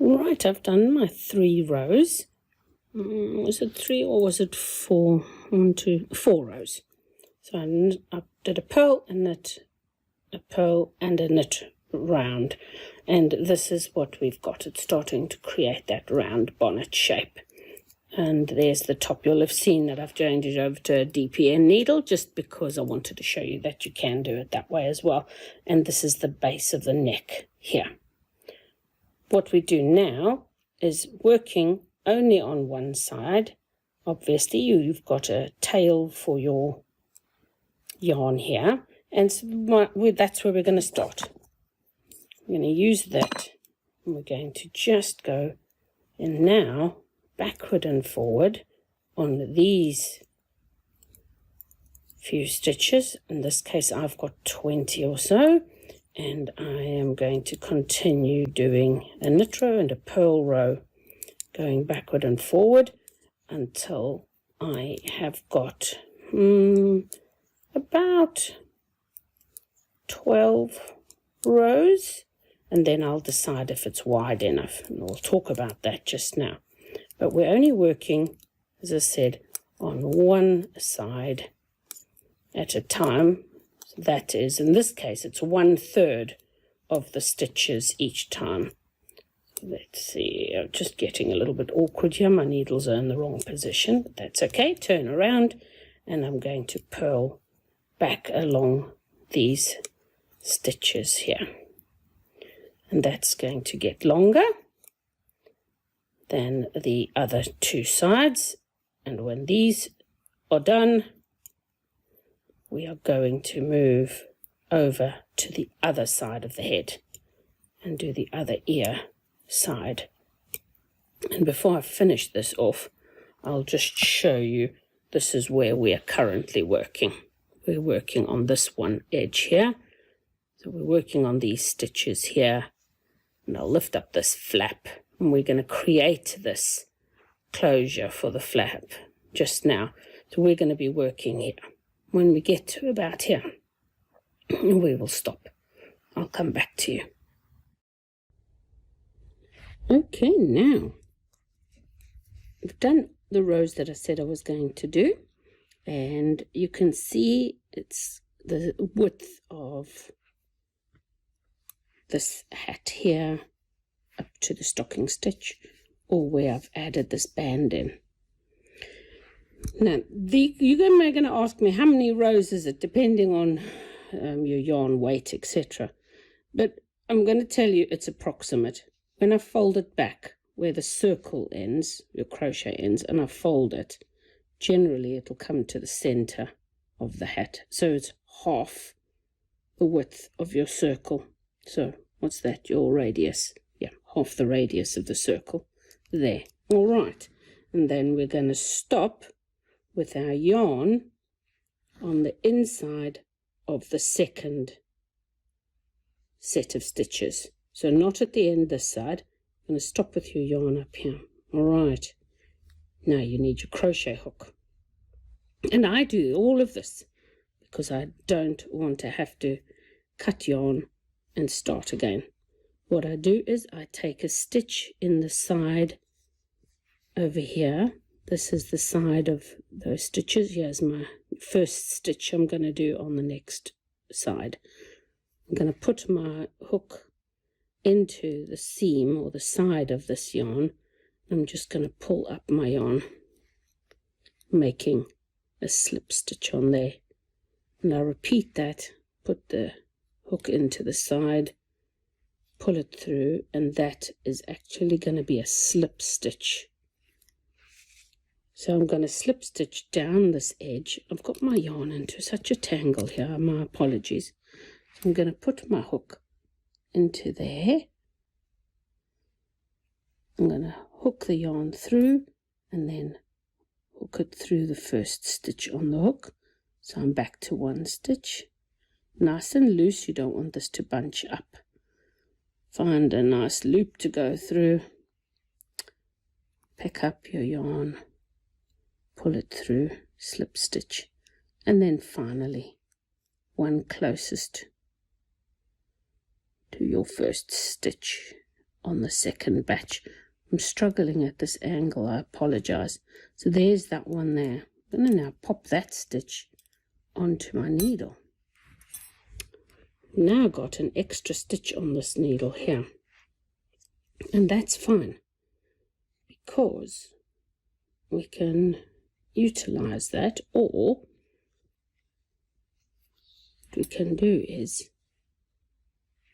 Right, I've done my 3 rows. Was it 3 or was it 4? 1, 2, 4 rows. So I did a purl, a knit, a purl, and a knit round. And this is what we've got. It's starting to create that round bonnet shape. And there's the top. You'll have seen that I've joined it over to a DPN needle just because I wanted to show you that you can do it that way as well. And this is the base of the neck here. What we do now is working only on one side. Obviously, you've got a tail for your yarn here. And so that's where we're going to start. We're going to use that. And we're going to just go in now, backward and forward on these few stitches. In this case, I've got 20 or so. And I am going to continue doing a knit row and a purl row, going backward and forward until I have got about 12 rows, and then I'll decide if it's wide enough, and we'll talk about that just now. But we're only working, as I said, on one side at a time. That is, in this case, it's 1/3 of the stitches each time. Let's see, I'm just getting a little bit awkward here. My needles are in the wrong position, but that's okay. Turn around, and I'm going to purl back along these stitches here. And that's going to get longer than the other 2 sides. And when these are done, we are going to move over to the other side of the head and do the other ear side. And before I finish this off, I'll just show you this is where we are currently working. We're working on this one edge here. So we're working on these stitches here. And I'll lift up this flap, and we're going to create this closure for the flap just now. So we're going to be working here. When we get to about here, we will stop. I'll come back to you. Okay, now I've done the rows that I said I was going to do, and you can see it's the width of this hat here up to the stocking stitch, or where I've added this band in. Now, you're going to ask me how many rows is it, depending on your yarn weight, etc. But I'm going to tell you it's approximate. When I fold it back, where the circle ends, your crochet ends, and I fold it, generally it'll come to the center of the hat. So it's half the width of your circle. So what's that, your radius? Yeah, half the radius of the circle. There. All right. And then we're going to stop with our yarn on the inside of the second set of stitches. So not at the end this side. I'm going to stop with your yarn up here. All right. Now you need your crochet hook. And I do all of this because I don't want to have to cut yarn and start again. What I do is I take a stitch in the side over here. This is the side of those stitches. Here's my first stitch I'm going to do on the next side. I'm going to put my hook into the seam or the side of this yarn. I'm just going to pull up my yarn, making a slip stitch on there. And I repeat that, put the hook into the side, pull it through, and that is actually going to be a slip stitch. So I'm going to slip stitch down this edge. I've got my yarn into such a tangle here, my apologies. So I'm going to put my hook into there. I'm going to hook the yarn through and then hook it through the first stitch on the hook. So I'm back to 1 stitch. Nice and loose, you don't want this to bunch up. Find a nice loop to go through. Pick up your yarn. Pull it through, slip stitch, and then finally one closest to your first stitch on the second batch. I'm struggling at this angle, I apologize. So there's that one there. I'm going to now pop that stitch onto my needle. Now got an extra stitch on this needle here, and that's fine because we can utilize that, or what we can do is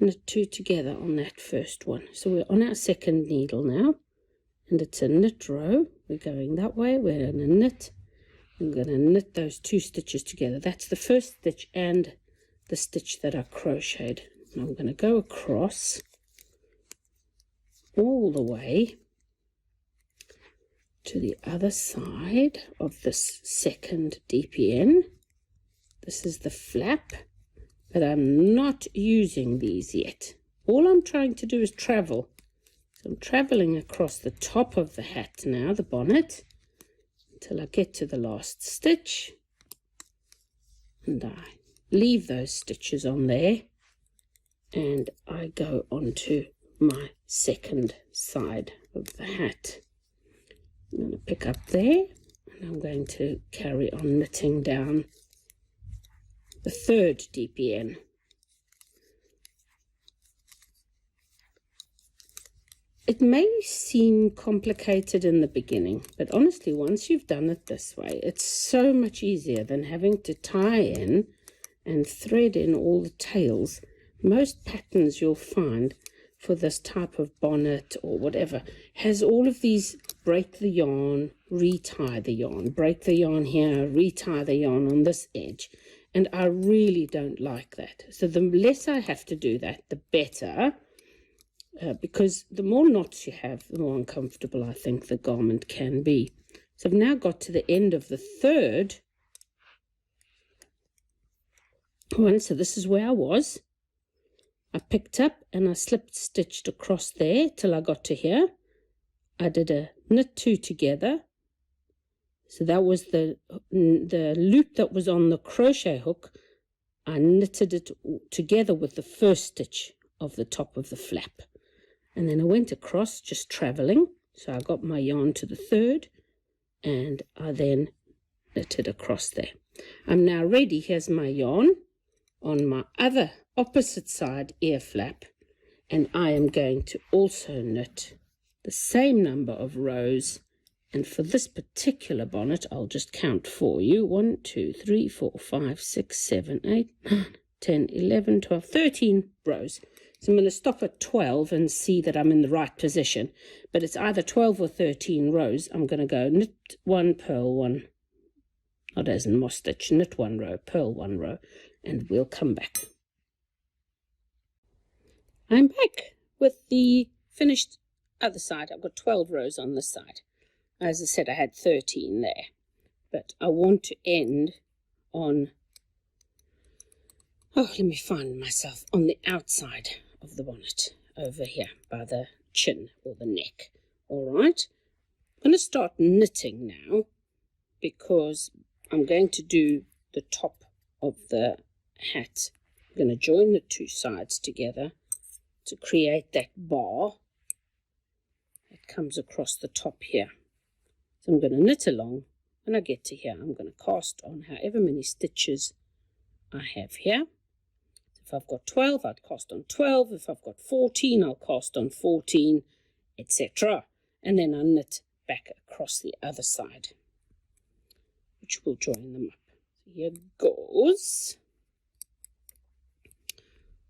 knit two together on that first one. So we're on our second needle now, and it's a knit row. We're going that way, we're going to knit. I'm going to knit those two stitches together. That's the first stitch and the stitch that I crocheted. And I'm going to go across all the way to the other side of this second DPN. This is the flap, but I'm not using these yet. All I'm trying to do is travel. So I'm traveling across the top of the hat now, the bonnet, until I get to the last stitch, and I leave those stitches on there, and I go onto my second side of the hat. I'm going to pick up there, and I'm going to carry on knitting down the third DPN. It may seem complicated in the beginning, but honestly, once you've done it this way, it's so much easier than having to tie in and thread in all the tails. Most patterns you'll find for this type of bonnet or whatever has all of these break the yarn, retie the yarn, break the yarn here, retie the yarn on this edge. And I really don't like that. So the less I have to do that, the better. Because the more knots you have, the more uncomfortable I think the garment can be. So I've now got to the end of the third one. So this is where I was. I picked up and I slipped stitched across there till I got to here. I did a knit two together. So that was the loop that was on the crochet hook. I knitted it together with the first stitch of the top of the flap. And then I went across, just traveling. So I got my yarn to the third, and I then knitted across there. I'm now ready. Here's my yarn on my other opposite side ear flap, and I am going to also knit the same number of rows. And for this particular bonnet, I'll just count for you. 1, 2, 3, 4, 5, 6, 7, 8, 9, 10, 11, 12, 13 rows. So I'm going to stop at 12 and see that I'm in the right position. But it's either 12 or 13 rows. I'm going to go knit one, purl one, not as in moss stitch, knit one row, purl one row, and we'll come back. I'm back with the finished other side. I've got 12 rows on this side. As I said, I had 13 there, but I want to end on, let me find myself on the outside of the bonnet, over here by the chin or the neck. All right, I'm going to start knitting now because I'm going to do the top of the hat. I'm going to join the two sides together to create that bar that comes across the top here. So I'm going to knit along. When I get to here, I'm going to cast on however many stitches I have here. If I've got 12, I'd cast on 12. If I've got 14, I'll cast on 14, etc. And then I knit back across the other side, which will join them up. So here goes.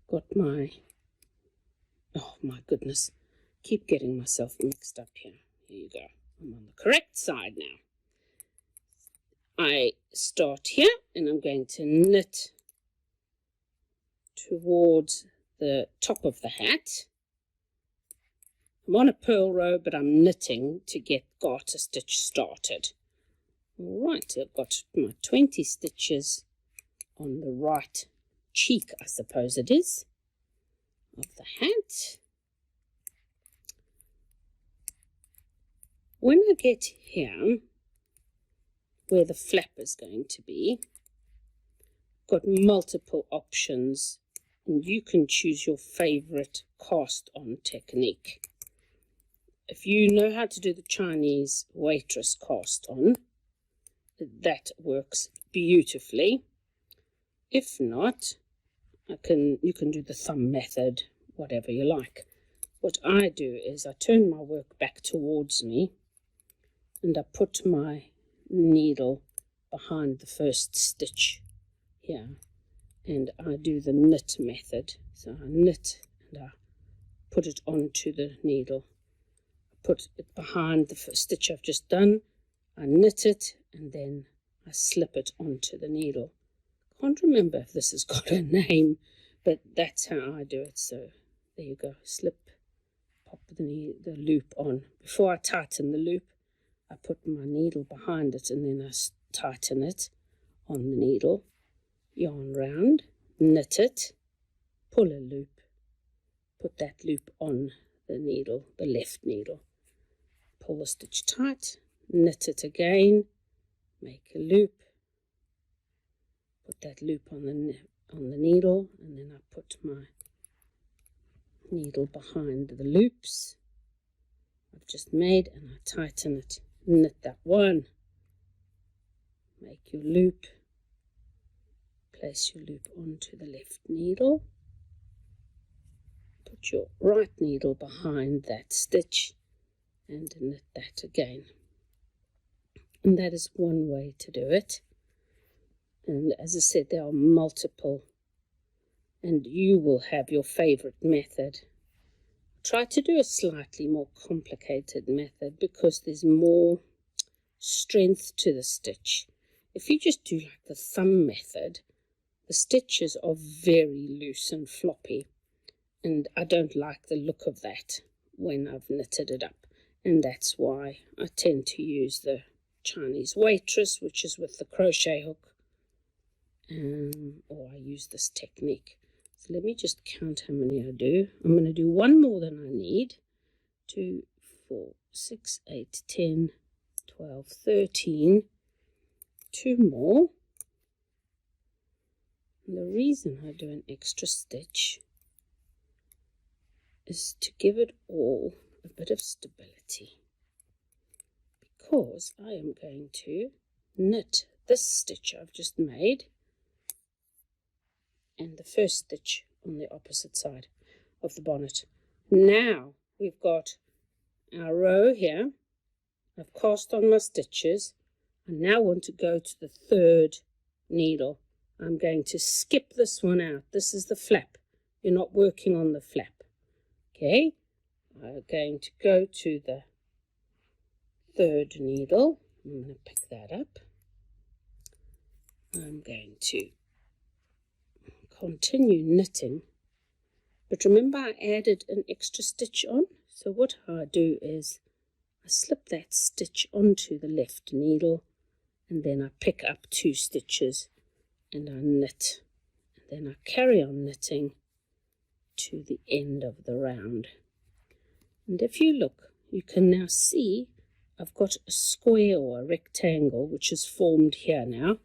Got my, oh my goodness, keep getting myself mixed up here. Here you go. I'm on the correct side now. I start here and I'm going to knit towards the top of the hat. I'm on a purl row, but I'm knitting to get garter stitch started. All right, I've got my 20 stitches on the right cheek, I suppose it is, of the hat. When I get here, where the flap is going to be, got multiple options and you can choose your favorite cast on technique. If you know how to do the Chinese waitress cast on, that works beautifully. If not, you can do the thumb method, whatever you like. What I do is I turn my work back towards me and I put my needle behind the first stitch here, and I do the knit method. So I knit and I put it onto the needle. I put it behind the first stitch I've just done. I knit it and then I slip it onto the needle. Can't remember if this has got a name, but that's how I do it. So there you go, slip, pop the loop on. Before I tighten the loop, I put my needle behind it and then I tighten it on the needle, yarn round, knit it, pull a loop, put that loop on the needle, the left needle, pull the stitch tight, knit it again, make a loop, put that loop on the needle, and then I put my needle behind the loops I've just made and I tighten it, knit that one, make your loop, place your loop onto the left needle, put your right needle behind that stitch and knit that again. And that is one way to do it. And as I said, there are multiple, and you will have your favorite method. Try to do a slightly more complicated method because there's more strength to the stitch. If you just do like the thumb method, the stitches are very loose and floppy, and I don't like the look of that when I've knitted it up. And that's why I tend to use the Chinese waitress, which is with the crochet hook, or I use this technique. So let me just count how many I do. I'm going to do one more than I need. 2, 4, 6, 8, 10, 12, 13. 2 more. And the reason I do an extra stitch is to give it all a bit of stability, because I am going to knit this stitch I've just made and the first stitch on the opposite side of the bonnet. Now we've got our row here. I've cast on my stitches. I now want to go to the third needle. I'm going to skip this one out. This is the flap. You're not working on the flap. Okay, I'm going to go to the third needle. I'm going to pick that up. I'm going to continue knitting, but remember I added an extra stitch on. So what I do is I slip that stitch onto the left needle and then I pick up 2 stitches and I knit, and then I carry on knitting to the end of the round. And if you look, you can now see I've got a square or a rectangle which is formed here now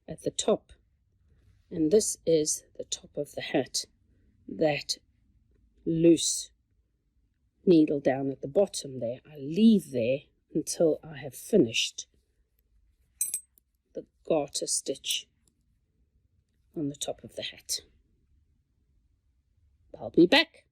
at the top, and this is the top of the hat. That loose needle down at the bottom there I leave there until I have finished the garter stitch on the top of the hat. I'll be back.